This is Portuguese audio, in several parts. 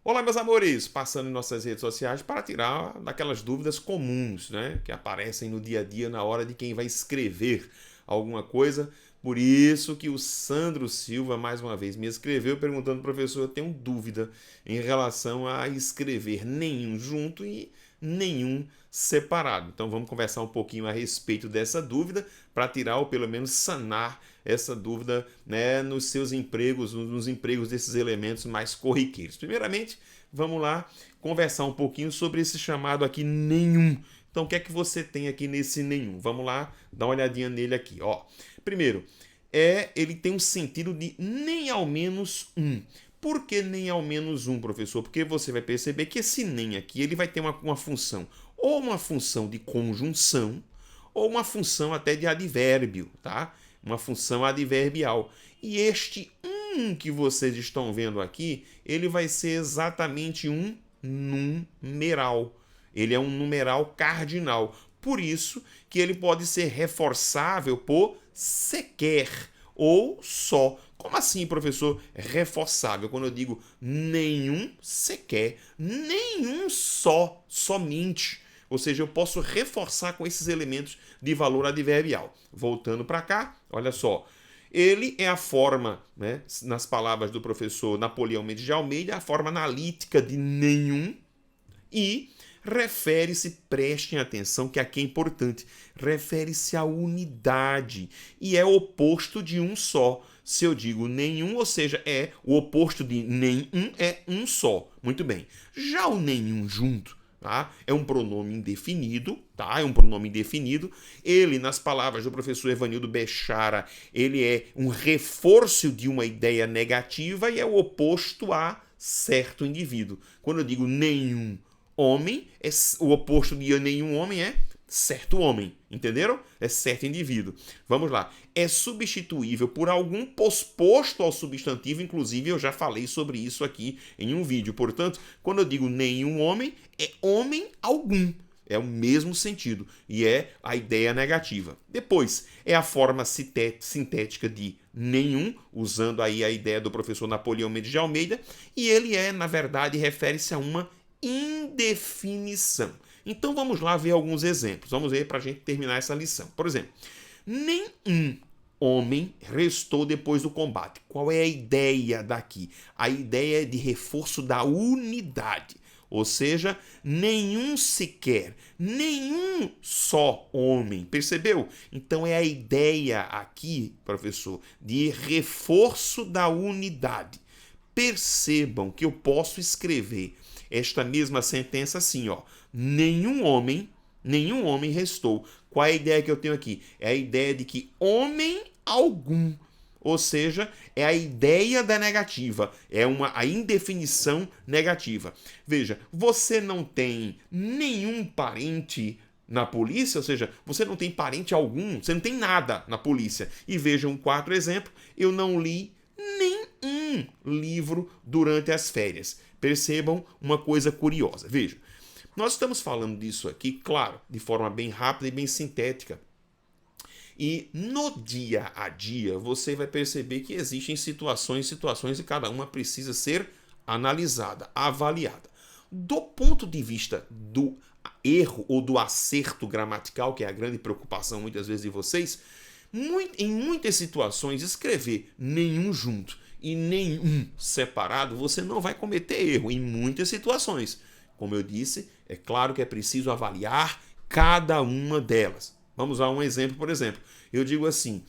Olá, meus amores! Passando em nossas redes sociais para tirar daquelas dúvidas comuns, né? Que aparecem no dia a dia na hora de quem vai escrever alguma coisa. Por isso que o Sandro Silva, mais uma vez, me escreveu perguntando, professor, eu tenho dúvida em relação a escrever nenhum junto e nenhum separado. Então vamos conversar um pouquinho a respeito dessa dúvida para tirar ou pelo menos sanar essa dúvida, né, nos seus empregos, nos empregos desses elementos mais corriqueiros. Primeiramente, vamos lá conversar um pouquinho sobre esse chamado aqui nenhum. Então, o que é que você tem aqui nesse nenhum? Vamos lá, dar uma olhadinha nele aqui, ó. Primeiro, ele tem um sentido de nem ao menos um. Por que nem ao menos um, professor? Porque você vai perceber que esse nem aqui ele vai ter uma função, ou uma função de conjunção, ou uma função até de advérbio, tá? Uma função adverbial. E este que vocês estão vendo aqui, ele vai ser exatamente um numeral. Ele é um numeral cardinal. Por isso que ele pode ser reforçável por sequer ou só. Como assim, professor? Reforçável. Quando eu digo nenhum sequer, nenhum só, somente. Ou seja, eu posso reforçar com esses elementos de valor adverbial. Voltando para cá, olha só. Ele é a forma, né, nas palavras do professor Napoleão Mendes de Almeida, a forma analítica de nenhum e refere-se, prestem atenção que aqui é importante, refere-se à unidade e é o oposto de um só. Se eu digo nenhum, ou seja, é o oposto de nenhum é um só. Muito bem. Já o nenhum junto, tá? É um pronome indefinido, tá? É um pronome indefinido. Ele, nas palavras do professor Evanildo Bechara, ele é um reforço de uma ideia negativa e é o oposto a certo indivíduo. Quando eu digo nenhum homem, o oposto de nenhum homem é certo homem, entenderam? É certo indivíduo. Vamos lá. É substituível por algum posposto ao substantivo, inclusive eu já falei sobre isso aqui em um vídeo. Portanto, quando eu digo nenhum homem, é homem algum. É o mesmo sentido e é a ideia negativa. Depois, é a forma sintética de nenhum, usando aí a ideia do professor Napoleão Mendes de Almeida, e ele na verdade, refere-se a uma indefinição. Então vamos lá ver alguns exemplos. Vamos ver para a gente terminar essa lição. Por exemplo, nenhum homem restou depois do combate. Qual é a ideia daqui? A ideia é de reforço da unidade. Ou seja, nenhum sequer, nenhum só homem. Percebeu? Então é a ideia aqui, professor, de reforço da unidade. Percebam que eu posso escrever esta mesma sentença assim, ó. Nenhum homem restou. Qual é a ideia que eu tenho aqui? É a ideia de que homem algum, ou seja, é a ideia da negativa, é a indefinição negativa. Veja, você não tem nenhum parente na polícia, ou seja, você não tem parente algum, você não tem nada na polícia. E veja um quarto exemplo, eu não li nenhum livro durante as férias. Percebam uma coisa curiosa. Vejam, nós estamos falando disso aqui, claro, de forma bem rápida e bem sintética. E no dia a dia você vai perceber que existem situações e cada uma precisa ser analisada, avaliada. Do ponto de vista do erro ou do acerto gramatical, que é a grande preocupação muitas vezes de vocês, em muitas situações escrever nenhum junto e nenhum separado, você não vai cometer erro em muitas situações. Como eu disse, é claro que é preciso avaliar cada uma delas. Vamos a um exemplo, por exemplo. Eu digo assim,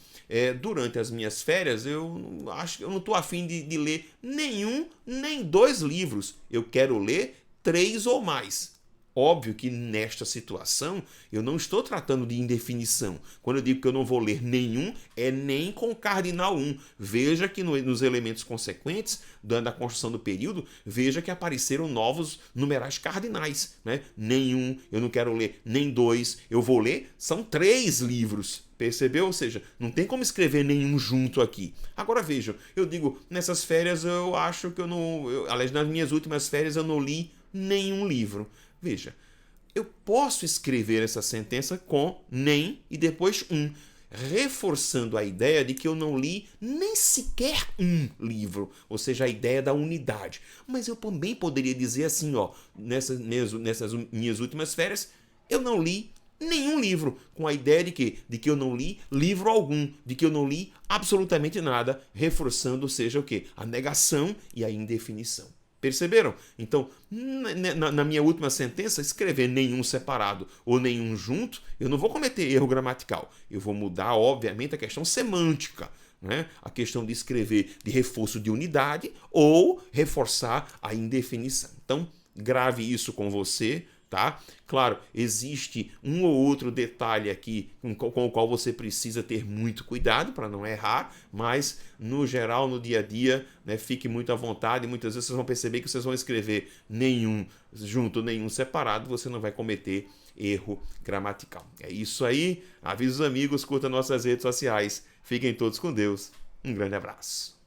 durante as minhas férias, eu acho que eu não estou afim de ler nenhum, nem dois livros. Eu quero ler 3 ou mais. Óbvio que nesta situação eu não estou tratando de indefinição. Quando eu digo que eu não vou ler nenhum, é nem com cardinal 1. Veja que nos elementos consequentes da construção do período, veja que apareceram novos numerais cardinais. Né? Nenhum, eu não quero ler nem 2, eu vou ler, são 3 livros. Percebeu? Ou seja, não tem como escrever nenhum junto aqui. Agora vejam, eu digo, nessas férias eu acho que aliás, nas minhas últimas férias eu não li nenhum livro. Veja, eu posso escrever essa sentença com nem e depois um. reforçando a ideia de que eu não li nem sequer um livro, ou seja, a ideia da unidade. Mas eu também poderia dizer assim, ó, nessas minhas últimas férias, eu não li nenhum livro, com a ideia de quê? De que eu não li livro algum, de que eu não li absolutamente nada, reforçando, seja o quê? A negação e a indefinição. Perceberam? Então, na minha última sentença, escrever nenhum separado ou nenhum junto, eu não vou cometer erro gramatical. Eu vou mudar, obviamente, a questão semântica, né? A questão de escrever de reforço de unidade ou reforçar a indefinição. Então, grave isso com você, tá? Claro, existe um ou outro detalhe aqui com o qual você precisa ter muito cuidado para não errar, mas no geral, no dia a dia, né, fique muito à vontade. Muitas vezes vocês vão perceber que vocês vão escrever nenhum junto, nenhum separado, você não vai cometer erro gramatical. É isso aí. Avisa os amigos, curta nossas redes sociais. Fiquem todos com Deus. Um grande abraço.